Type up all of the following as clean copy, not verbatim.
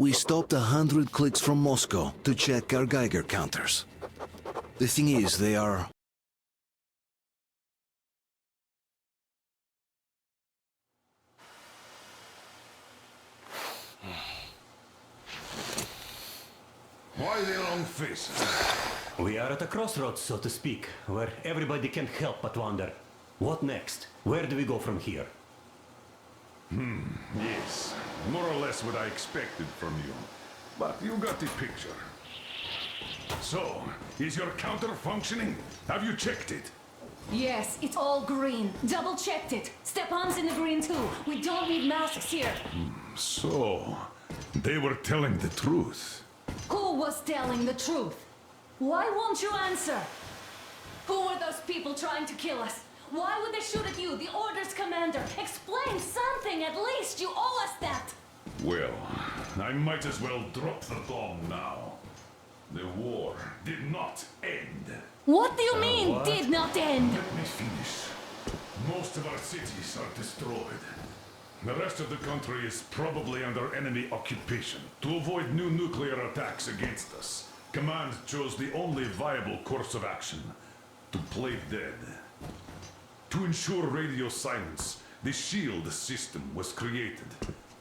We stopped 100 clicks from Moscow to check our Geiger counters. The thing is, they are... Why the long faces? We are at a crossroads, so to speak, where everybody can't help but wonder, what next? Where do we go from here? Yes, more or less what I expected from you. But you got the picture. So, is your counter functioning? Have you checked it? Yes, it's all green. Double-checked it. Stepan's in the green too. We don't need masks here. So, they were telling the truth. Who was telling the truth? Why won't you answer? Who were those people trying to kill us? Why would they shoot at you, the Order's commander? Explain something, at least! You owe us that! Well, I might as well drop the bomb now. The war did not end. What do you mean, what? did not end? Let me finish. Most of our cities are destroyed. The rest of the country is probably under enemy occupation. To avoid new nuclear attacks against us, Command chose the only viable course of action: to play dead. To ensure radio silence, the SHIELD system was created.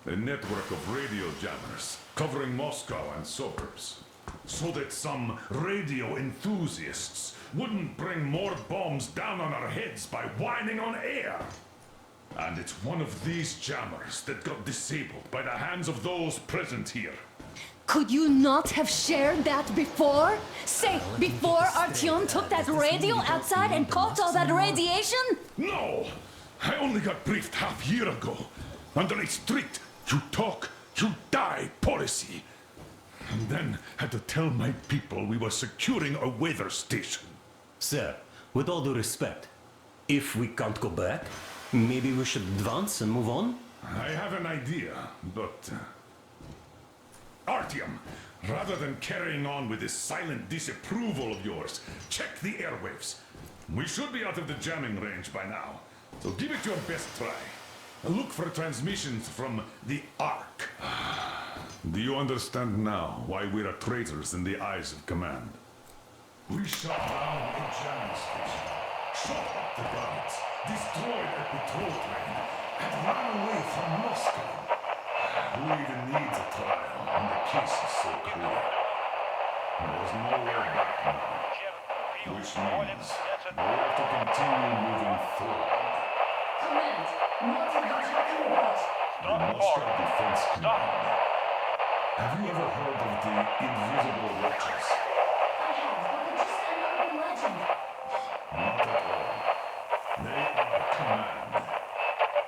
A network of radio jammers covering Moscow and suburbs. So that some radio enthusiasts wouldn't bring more bombs down on our heads by whining on air. And it's one of these jammers that got disabled by the hands of those present here. Could you not have shared that before? Say, before Artyom took that radio outside and caught all that radiation? No! I only got briefed half year ago, under a strict you talk, you die policy. And then had to tell my people we were securing a weather station. Sir, with all due respect, if we can't go back, maybe we should advance and move on? I have an idea, but... Artyom, rather than carrying on with this silent disapproval of yours, check the airwaves. We should be out of the jamming range by now, so give it your best try. Look for transmissions from the Ark. Do you understand now why we are traitors in the eyes of Command? We shut down a jamming station, shot up the guards, destroyed a patrol train, and ran away from Moscow. Who even needs a trial when the case is so clear? There's nowhere back now, which means we have to continue moving forward. Command, what are you talking about? The Moscow Defense Command. Have you ever heard of the Invisible Watchers? I have, but they're just an urban legend. Not at all. They are Command.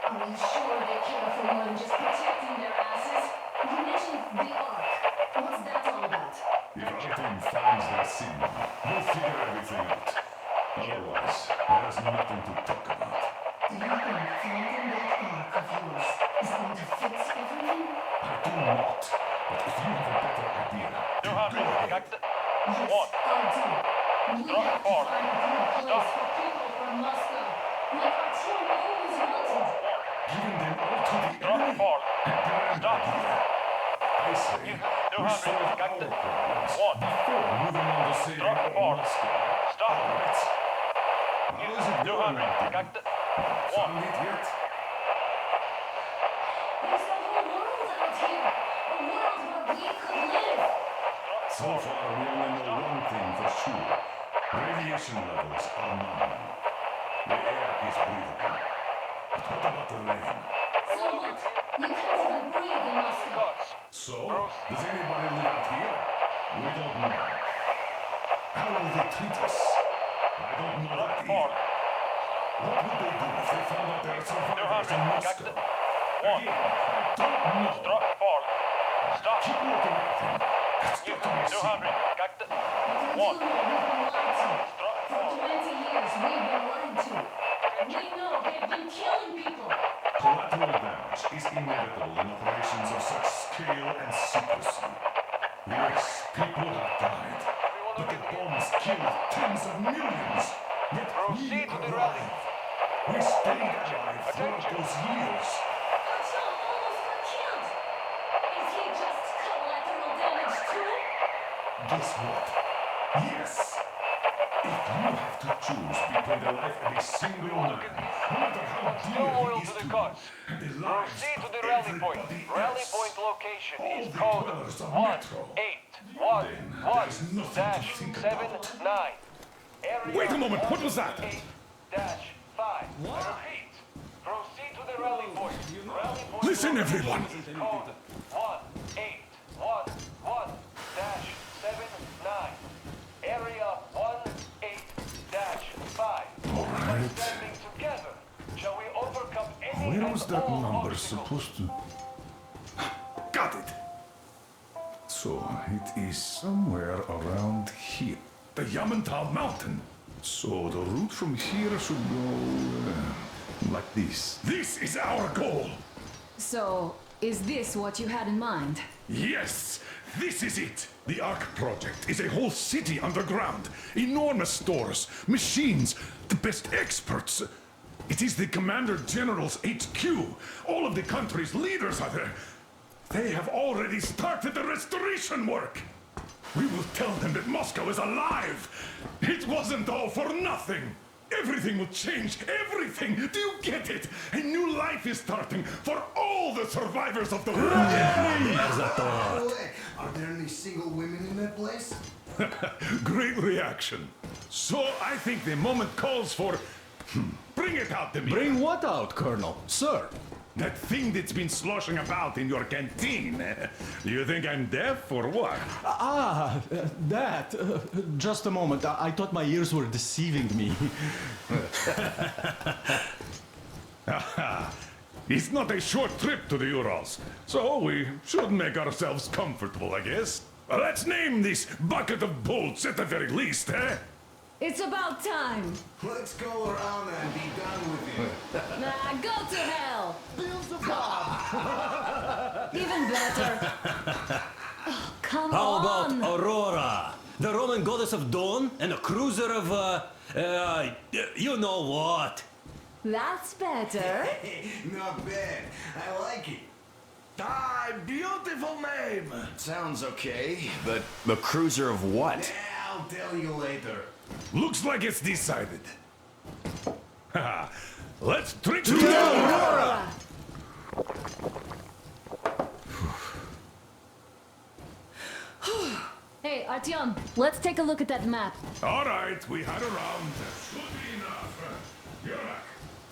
Are you sure they care for more than just protecting their asses? You mentioned the Ark. What's that all about? If Artyom finds their signal, we'll figure everything out. Otherwise, there's nothing to talk about. Do you think finding that Ark of yours is going to fix everything? I do not. But if you have a better idea, then go ahead. Yes, I do. We have to find a good place for people from Moscow. Like Artyom always wanted. Giving them all to the enemy? A grand idea. I say, we solve our problems before moving on to saving all Moscow. All right. How is it going, Artyom? Found it yet? There's a whole world out here. A world where we could live. So far, we only know one thing for sure. Radiation levels are nominal. The air is breathable. But what about the rain? So what? You can't even breathe in Moscow. So, does anybody live out here? We don't know. How will they treat us? I don't know that either. What would they do if they found out there are survivors in Moscow? Again, I don't know. Keep looking at them. It's got to be seen. But I do know we've been lied to. For 20 years, we've been lied to. We know they've been killing people. Collateral damage is inevitable in operations of such scale and secrecy. Yes, people have died, but the bombs killed tens of millions. Yet we are alive. We stayed alive throughout those years. Artyom almost got killed. Is he just guess what? Yes! If you have to choose between the life of a single man, no matter how Still dear loyal he is to the to you, cause. and the lives Proceed to of the rally point. everybody Rally else, point location all is the code dwellers of Metro, then there's nothing to think about. 1-8-1-1-79. Area Wait a moment, what was that? 1-8-5. I repeat, proceed to the rally point. Rally point Listen, location everyone. is code 1-8-1-1-79. Area 1-8-5. All right. Standing together, shall we overcome any Where and was that all number obstacles? supposed to... Got it! So, it is somewhere around here. The Yamantau Mountain. So, the route from here should go... like this. This is our goal! So, is this what you had in mind? Yes! This is it! The Ark Project is a whole city underground. Enormous stores, machines, the best experts. It is the Commander General's HQ. All of the country's leaders are there. They have already started the restoration work. We will tell them that Moscow is alive. It wasn't all for nothing. Everything will change. Everything. Do you get it? A new life is starting for all the survivors of the war. Are there any single women in that place? Great reaction. So I think the moment calls for... Bring it out, Demir. Bring what out, Colonel? Sir? That thing that's been sloshing about in your canteen. You think I'm deaf or what? That. Just a moment. I thought my ears were deceiving me. It's not a short trip to the Urals, so we should make ourselves comfortable, I guess. Let's name this bucket of bolts at the very least, eh? It's about time. Let's go around and be done with it. Nah, go to hell. Even better. Oh, come How about on. Aurora, the Roman goddess of dawn, and a cruiser of, you know what? That's better. Not bad. I like it. Ah, beautiful name. Sounds okay, but the cruiser of what? Yeah, I'll tell you later. Looks like it's decided. Let's drink to Aurora. Hey, Artyom, let's take a look at that map. All right, we had a round. Should be enough. You're back.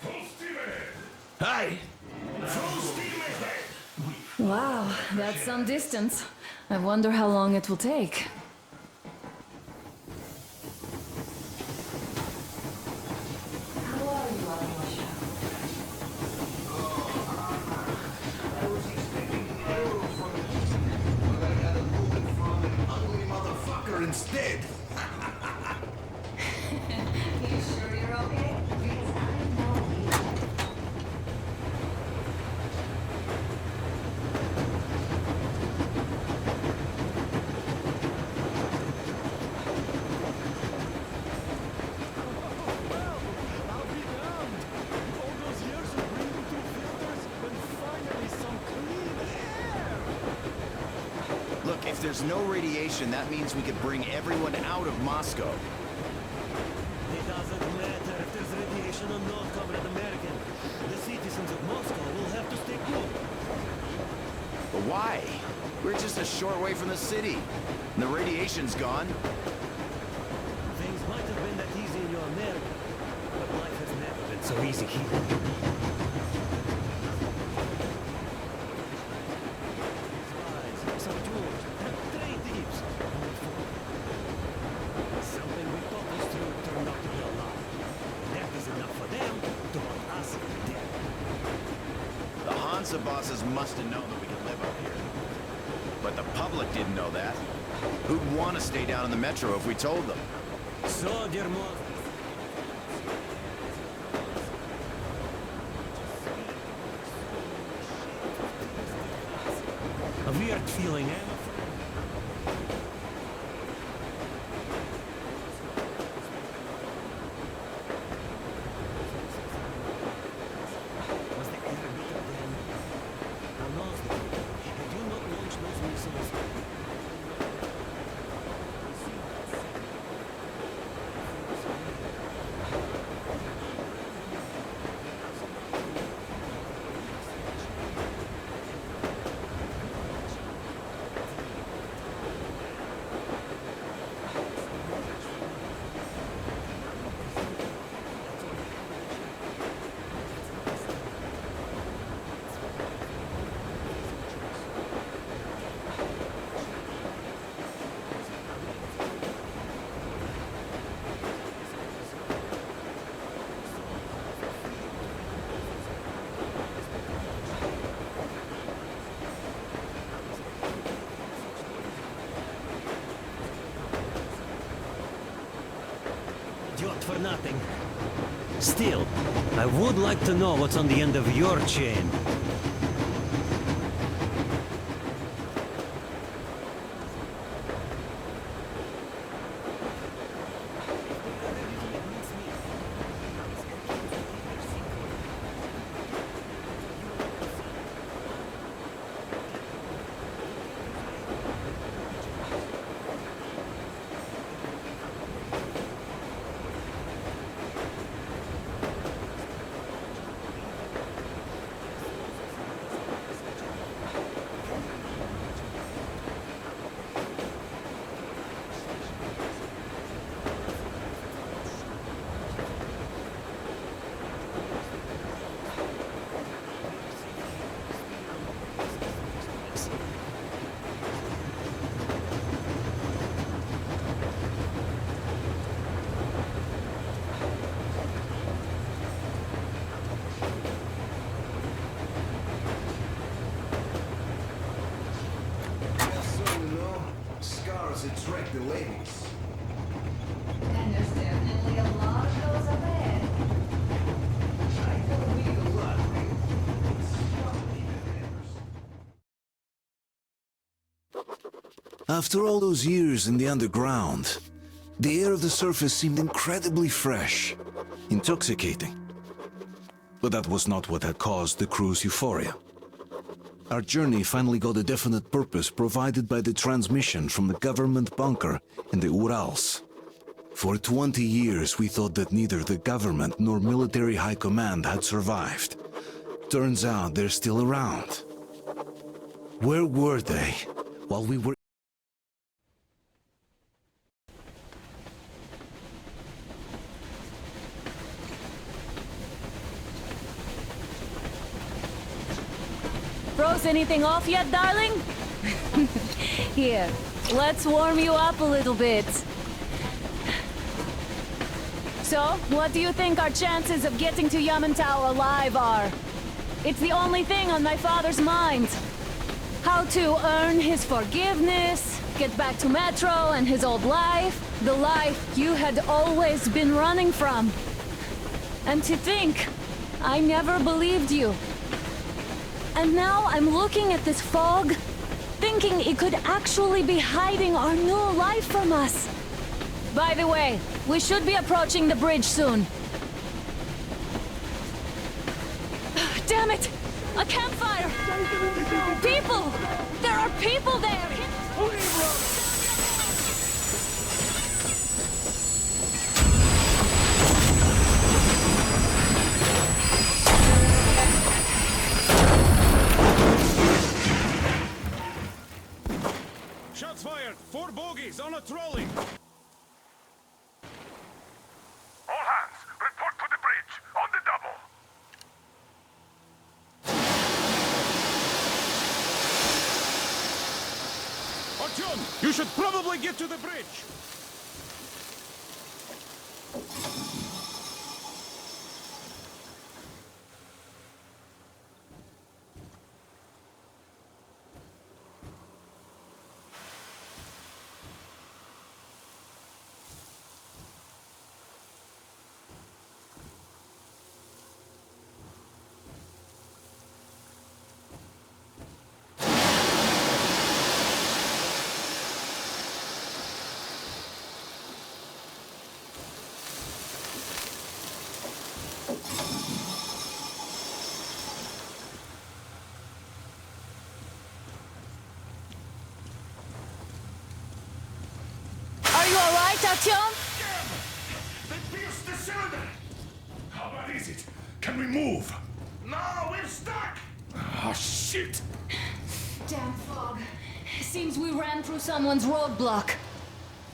Full steam ahead. Hi. Full steam ahead. Wow, that's some distance. I wonder how long it will take. How are you, Alyosha? I was expecting arrows from the east, but I got a bullet from an ugly motherfucker instead. You sure you're okay? Because I know you. I'll be damned. All those years of breathing through filters, and finally some clean air. Look, if there's no radiation, that means we could bring everyone out of Moscow. It doesn't matter if there's radiation or not, Comrade American. The citizens of Moscow will have to stay put. But why? We're just a short way from the city. And the radiation's gone. Things might have been that easy in your America, but life has never been so easy here. Spies, some tools, and trade deals. Something we thought was true turned out to be a lie. That is enough for them to want us dead. The Hansa bosses must have known that we could live up here. But the public didn't know that. Who'd want to stay down in the metro if we told them? So, dear Moscow, a weird feeling, eh? Was the air bitter then? Or not? Had you not launched those missiles? Still, I would like to know what's on the end of your chain. Attract the ladies. And there's definitely a lot of those up ahead. I don't need a lot, man. After all those years in the underground, the air of the surface seemed incredibly fresh, intoxicating. But that was not what had caused the crew's euphoria. Our journey finally got a definite purpose provided by the transmission from the government bunker in the Urals. For 20 years we thought that neither the government nor military high command had survived. Turns out they're still around. Where were they while we were... Froze anything off yet, darling? Here, let's warm you up a little bit. So, what do you think our chances of getting to Yamantau alive are? It's the only thing on my father's mind. How to earn his forgiveness, get back to Metro and his old life, the life you had always been running from. And to think, I never believed you. And now I'm looking at this fog, thinking it could actually be hiding our new life from us. By the way, we should be approaching the bridge soon. Damn it! A campfire! People! There are people there! Shots fired! 4 bogies on a trolley! All hands, report to the bridge, on the double! Artyom, you should probably get to the bridge! Artyom? They pierced the cylinder! How bad is it? Can we move? No, we're stuck! Ah, shit! Damn fog. Seems we ran through someone's roadblock.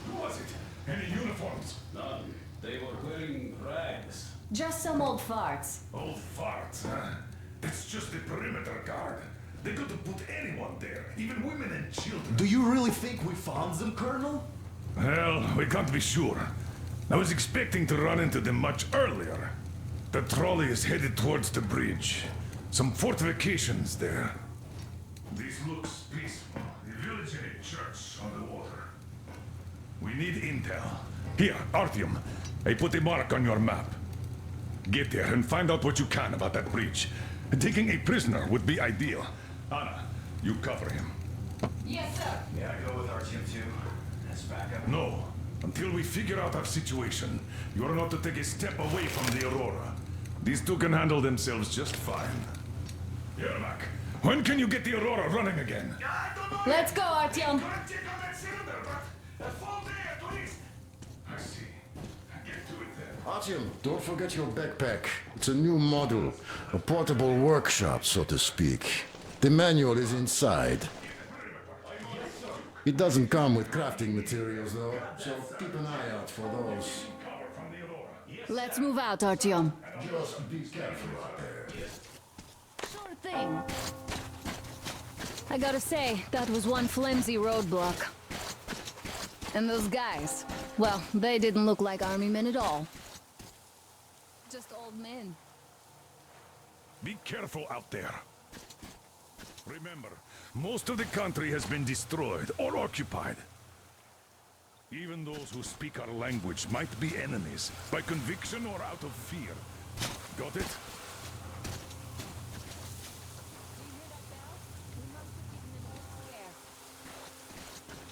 Who was it? Any uniforms? None. They were wearing rags. Just some old farts. Old farts, huh? That's just the perimeter guard. They could have put anyone there, even women and children. Do you really think we found them, Colonel? Well, we can't be sure. I was expecting to run into them much earlier. The trolley is headed towards the bridge. Some fortifications there. This looks peaceful. A village and a church on the water. We need intel. Here, Artyom. I put a mark on your map. Get there and find out what you can about that breach. Taking a prisoner would be ideal. Anna, you cover him. Yes, sir. Yeah, I go with Artyom too. As backup. No. Until we figure out our situation, you are not to take a step away from the Aurora. These two can handle themselves just fine. Yermak, when can you get the Aurora running again? I don't know. Let's go, Artyom. Can't check on that cylinder, but a full day at least. I see. Get to it then. Artyom, don't forget your backpack. It's a new model. A portable workshop, so to speak. The manual is inside. It doesn't come with crafting materials, though, so keep an eye out for those. Let's move out, Artyom. Just be careful out there. Sure thing. I gotta say, that was one flimsy roadblock. And those guys, well, they didn't look like army men at all. Just old men. Be careful out there. Remember, most of the country has been destroyed or occupied. Even those who speak our language might be enemies, by conviction or out of fear. Got it?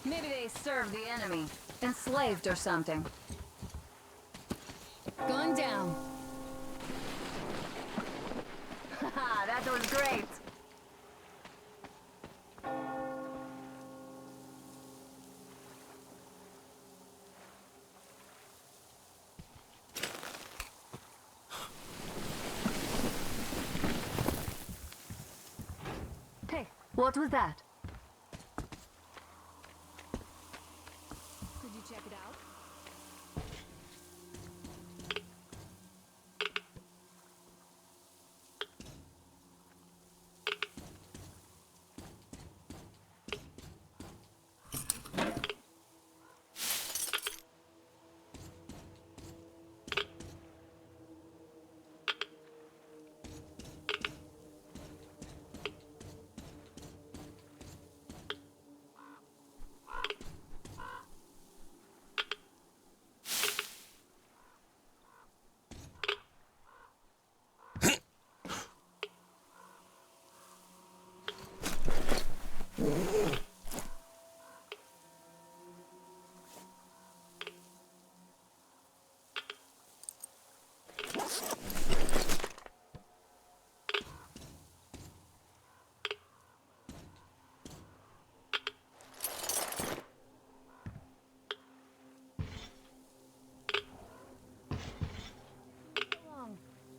Maybe they served the enemy, enslaved or something. Going down. Haha, that was great. Hey, what was that? Could you check it out?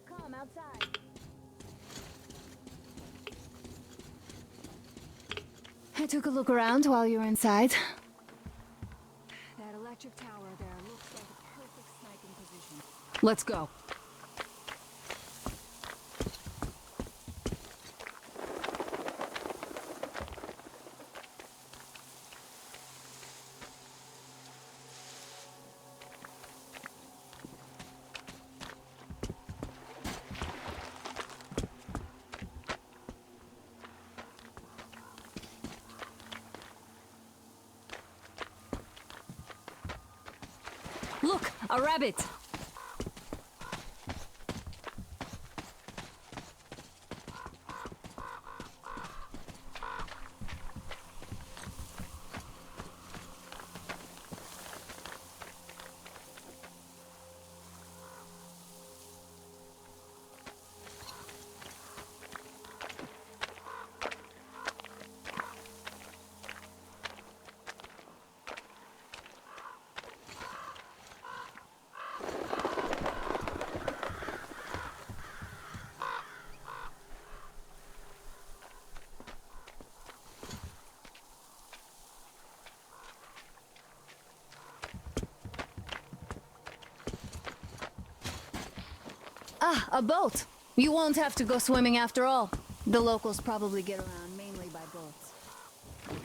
Come outside. I took a look around while you were inside. That electric tower there looks like a perfect sniping position. Let's go. Look, a rabbit! Ah, a boat. You won't have to go swimming after all. The locals probably get around mainly by boats. Okay,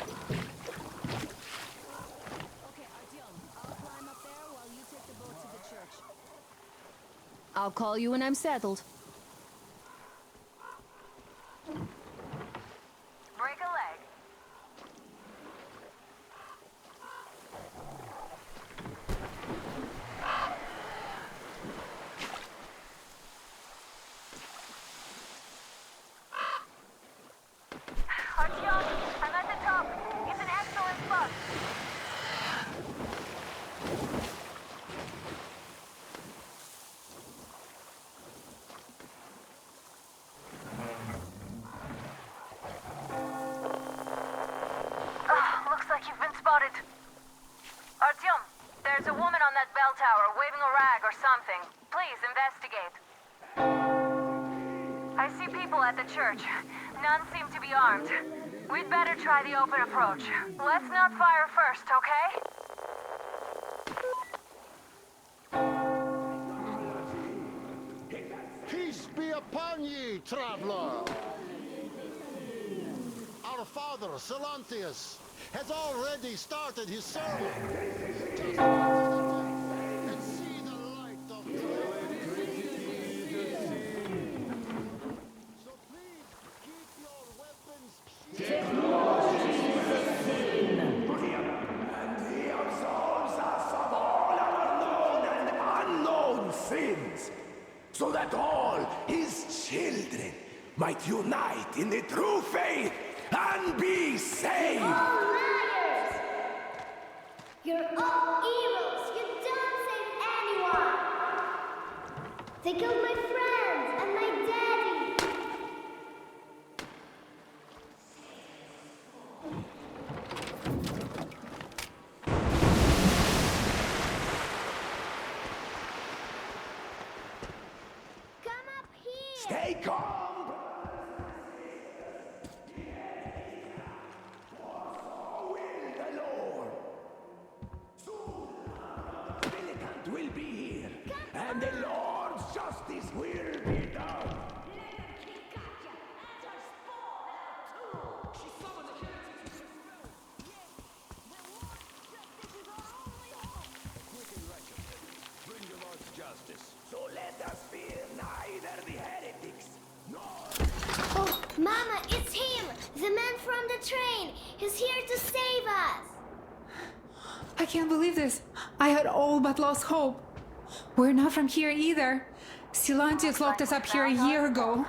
Artyom, I'll climb up there while you take the boat to the church. I'll call you when I'm settled. Break a leg. spotted. Artyom, there's a woman on that bell tower waving a rag or something. Please investigate. I see people at the church. None seem to be armed. We'd better try the open approach. Let's not fire first, okay? Peace be upon ye, traveler! Our father, Silantius, has already started his sermon. Just and see the light of so please keep your weapons And he absolves us of all our known and unknown sins, so that all his children might unite in the true faith and be saved. All liars! You're all evils! You don't save anyone! They killed my friends and my daddy! Come up here! Stay calm. Will be here, and the Lord's justice will be done. bring the Lord's justice. So let us fear neither the heretics nor... Oh, Mama, it's him! The man from the train! He's here to save us! I can't believe this. I had all but lost hope. We're not from here either. Silantius locked us up here a year ago.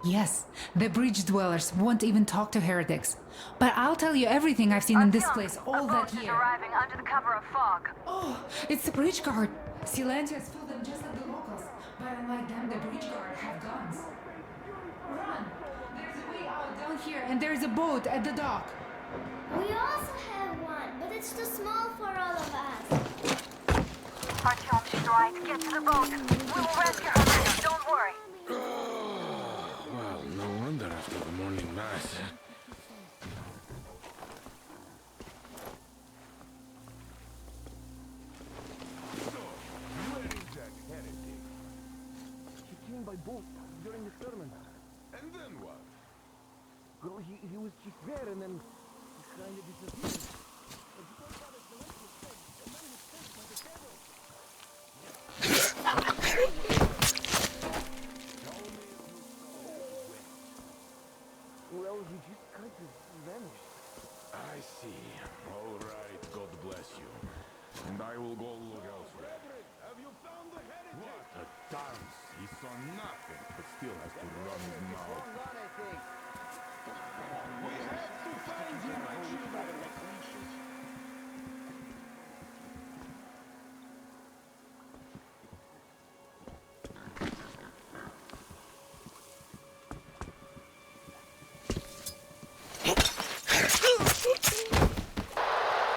Yes, the bridge dwellers won't even talk to heretics. But I'll tell you everything I've seen in this place all that year. Arriving under the cover of fog. Oh, it's the bridge guard. Silantius filled them just like the locals. But unlike them, the bridge guard have guns. Run! There's a way out down here, and there's a boat at the dock. We also have one, but it's too small for all of us. Artyom, she's right. Get to the boat. We will rescue her later. Don't worry. Well, no wonder after the morning mass. Where is that heretic? He came by boat during the sermon. And then what? Well, he was just there and then he kind of disappeared. Well, he just kind of vanished. I see. All right, God bless you. And I will go look elsewhere. Have you found the heretic? What a dance! He saw nothing, but still has to run his mouth. We have to find him, my children.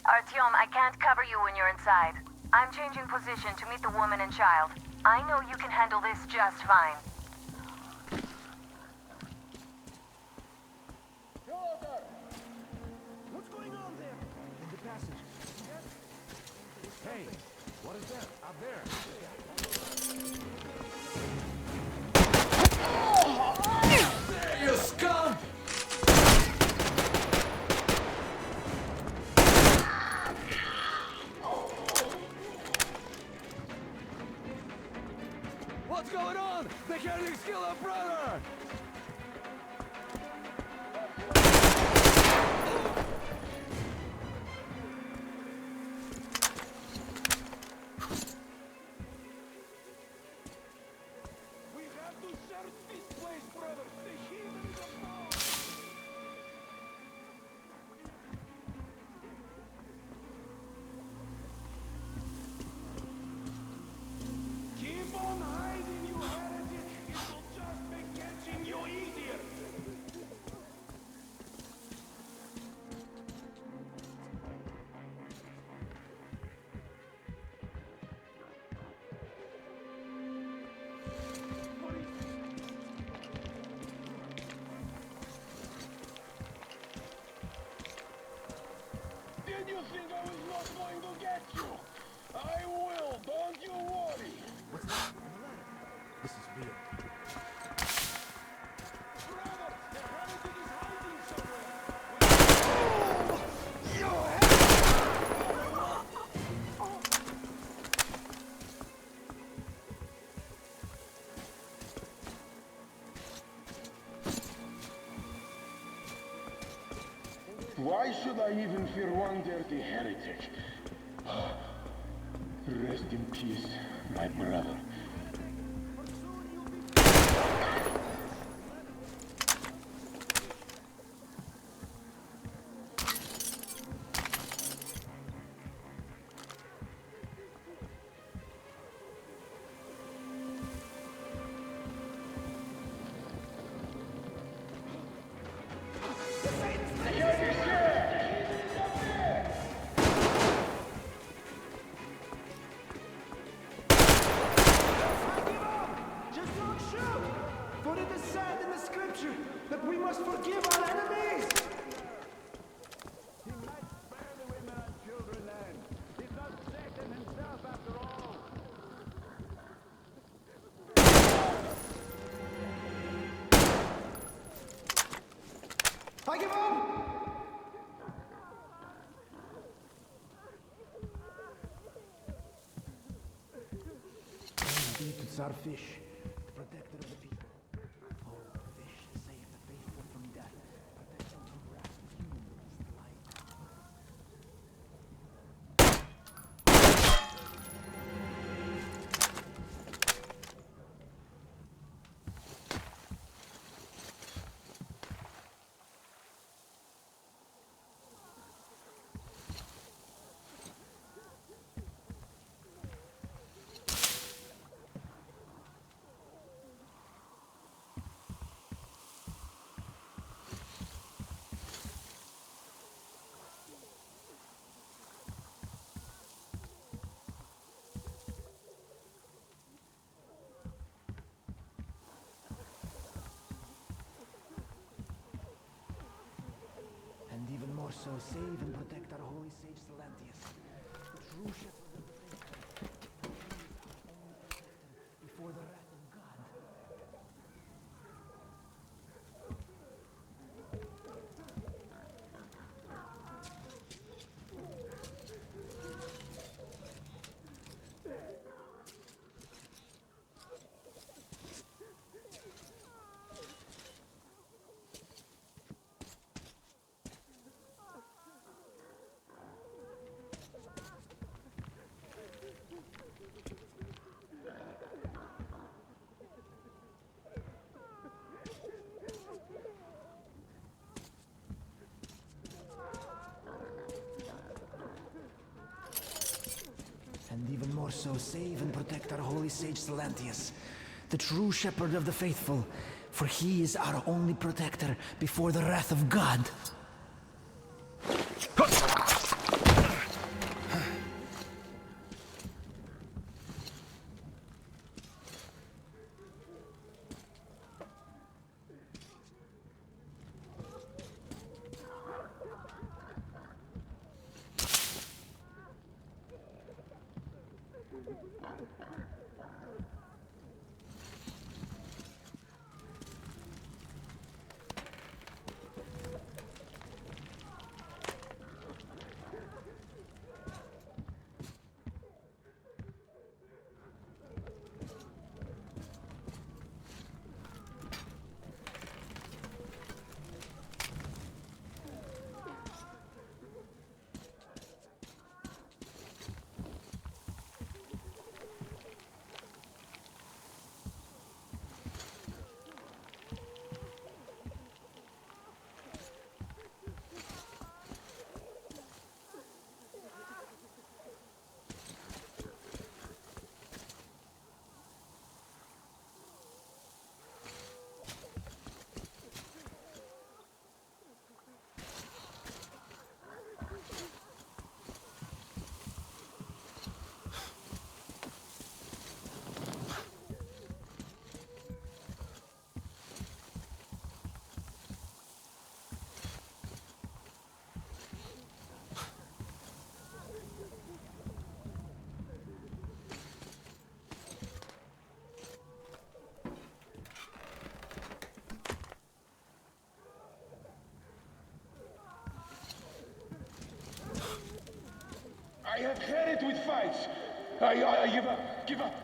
Artyom, I can't cover you when you're inside. I'm changing position to meet the woman and child. I know you can handle this just fine. What's going on there? In the passage. Hey, what is that? Up there? There you scum! What's going on? The heretics killed our brother! Did you think I was not going to get you? I will, don't you worry. What's that? This is weird. Brother, the heretic is hiding somewhere. Why should I even fear one dirty heretic? Rest in peace, my brother. Just don't shoot! For it is said in the scripture that we must forgive our enemies! He might spare the women and children then. He's not Satan himself after all. I give up! Indeed, it's our fish, the protector of the people. Oh, fish, save the faithful from death, protect them from wrath of humans alike. And even more so, save and protect our holy sage Silantius, the true shepherd of the faithful. Before the wrath of God. And even more so, save and protect our holy sage Silantius, the true shepherd of the faithful, for he is our only protector before the wrath of God. I have had it with fights. I give up. Give up.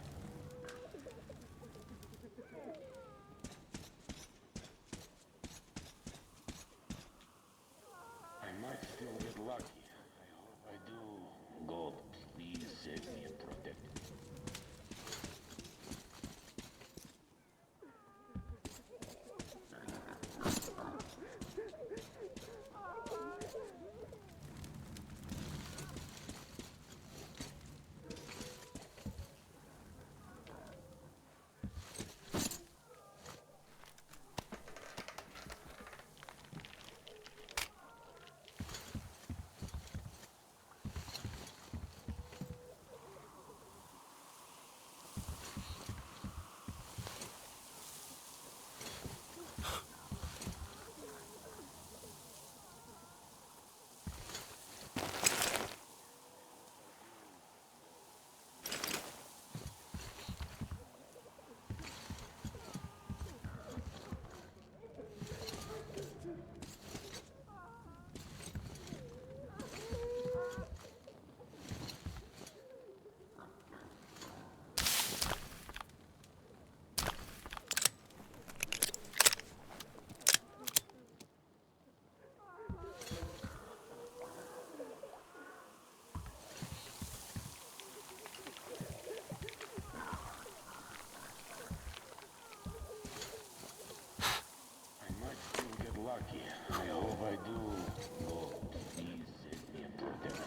I might still get lucky. I hope I do. God, please save me and protect me. Lucky. I hope I do. God, please save me and protect me.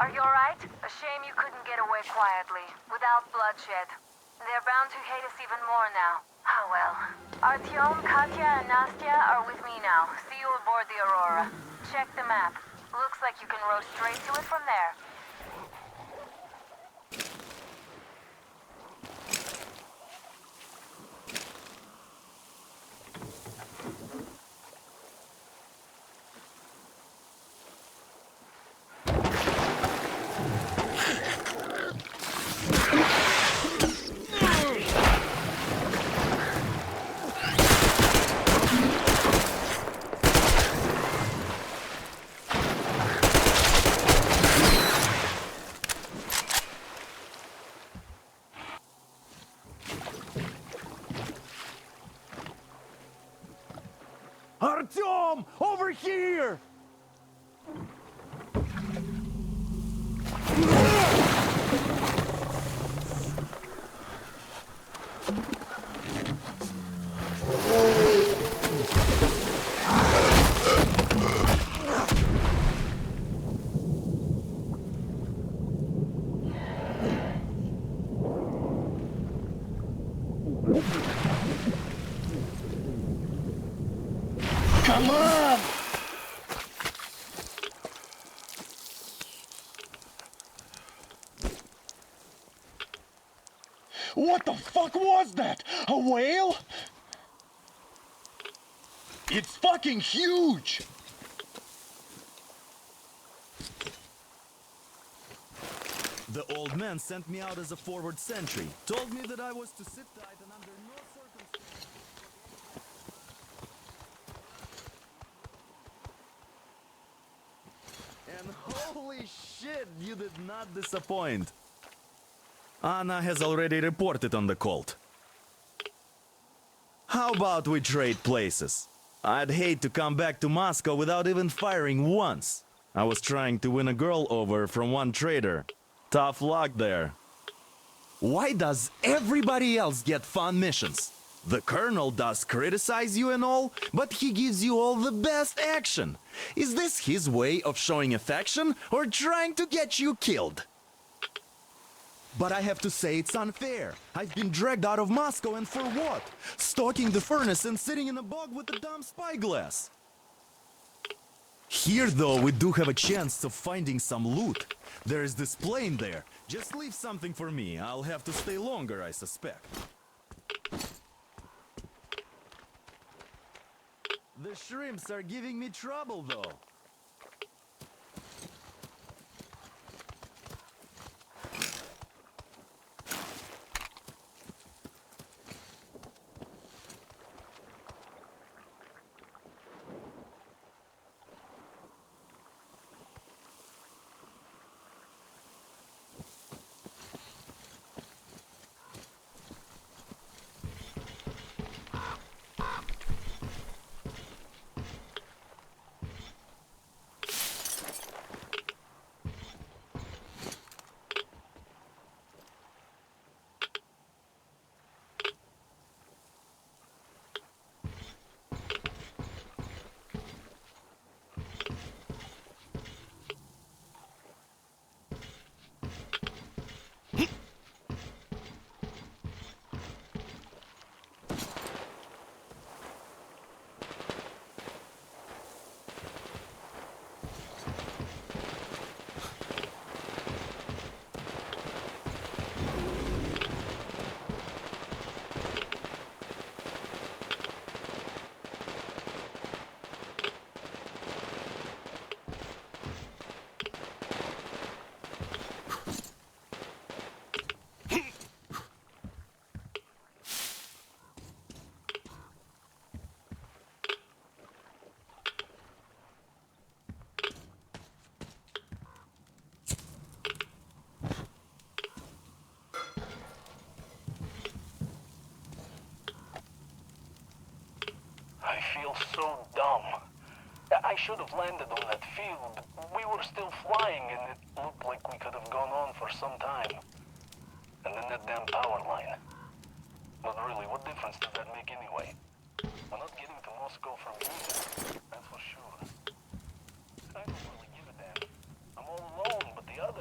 Are you alright? A shame you couldn't get away quietly, without bloodshed. They're bound to hate us even more now. Ah well. Artyom, Katya, and Nastya are with me now. See you aboard the Aurora. Check the map. Looks like you can row straight to it from there. Artyom! Over here! Come on! What the fuck was that? A whale? It's fucking huge! The old man sent me out as a forward sentry. Told me that I was to sit tight and under no circumstances... And holy shit, you did not disappoint. Anna has already reported on the cult. How about we trade places? I'd hate to come back to Moscow without even firing once. I was trying to win a girl over from one trader. Tough luck there. Why does everybody else get fun missions? The colonel does criticize you and all, but he gives you all the best action. Is this his way of showing affection or trying to get you killed? But I have to say it's unfair. I've been dragged out of Moscow, and for what? Stalking the furnace and sitting in a bog with a dumb spyglass. Here, though, we do have a chance of finding some loot. There is this plane there. Just leave something for me. I'll have to stay longer, I suspect. The shrimps are giving me trouble, though. So dumb. I should have landed on that field, but we were still flying and it looked like we could have gone on for some time. And then that damn power line. But really, what difference does that make anyway? We're not getting to Moscow from here, that's for sure. I don't really give a damn. I'm all alone, but the others...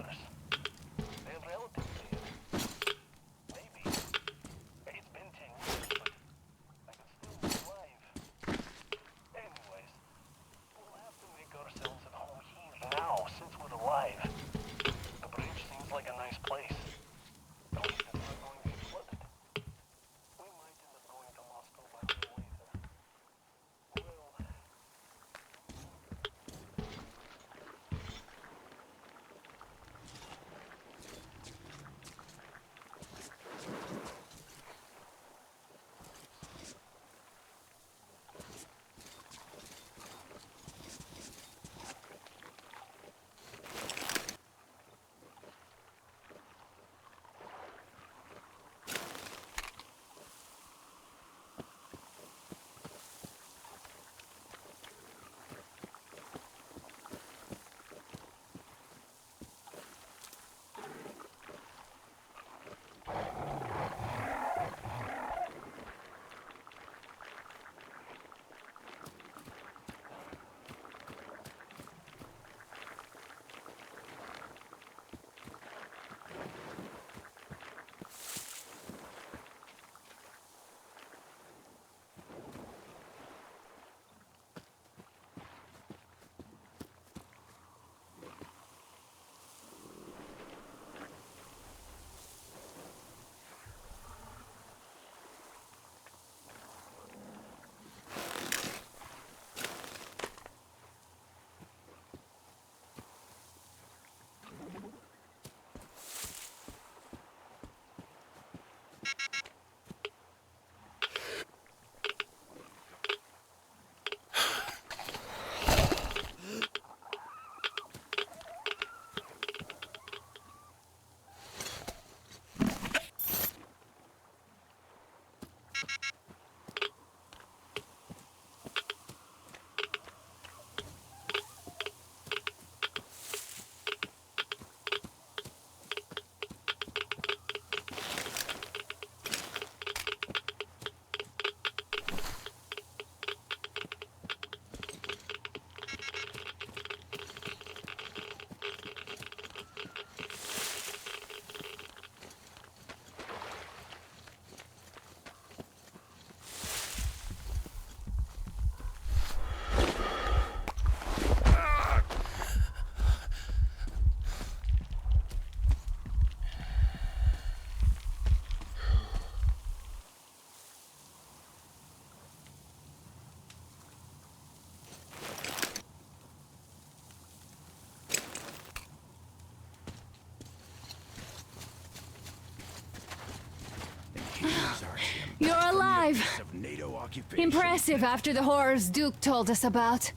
alive. Of NATO occupation. Impressive after the horrors Duke told us about.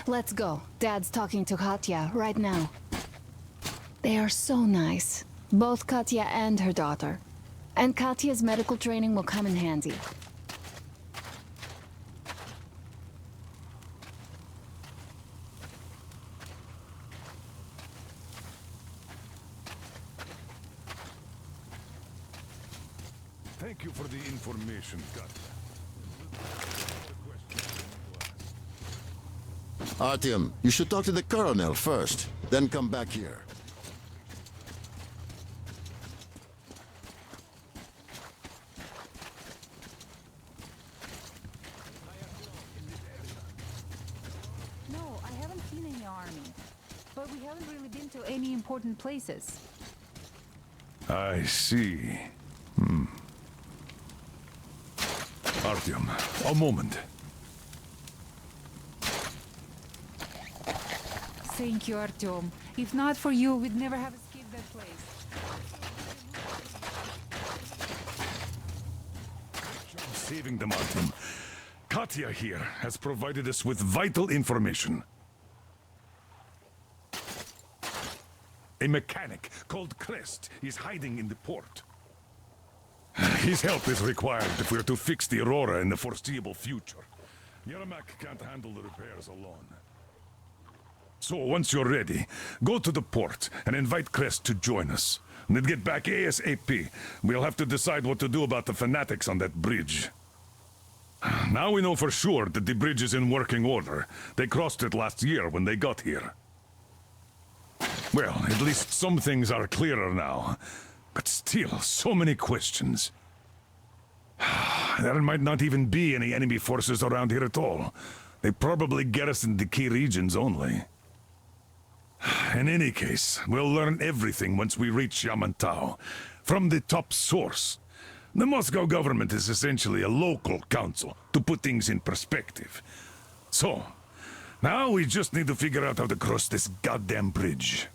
Let's go. Dad's talking to Katya right now. They are so nice. Both Katya and her daughter. And Katya's medical training will come in handy. Thank you for the information, Katya. Artyom, you should talk to the colonel first, then come back here. No, I haven't seen any army. But we haven't really been to any important places. I see. Artyom, a moment. Thank you, Artyom. If not for you, we'd never have escaped that place. Saving them, Artyom. Katya here has provided us with vital information. A mechanic called Crest is hiding in the port. His help is required if we're to fix the Aurora in the foreseeable future. Yermak can't handle the repairs alone. So once you're ready, go to the port and invite Crest to join us. And then get back ASAP. We'll have to decide what to do about the fanatics on that bridge. Now we know for sure that the bridge is in working order. They crossed it last year when they got here. Well, at least some things are clearer now. But still, so many questions. There might not even be any enemy forces around here at all. They probably garrison the key regions only. In any case, we'll learn everything once we reach Yamantau. From the top source. The Moscow government is essentially a local council, to put things in perspective. So, now we just need to figure out how to cross this goddamn bridge.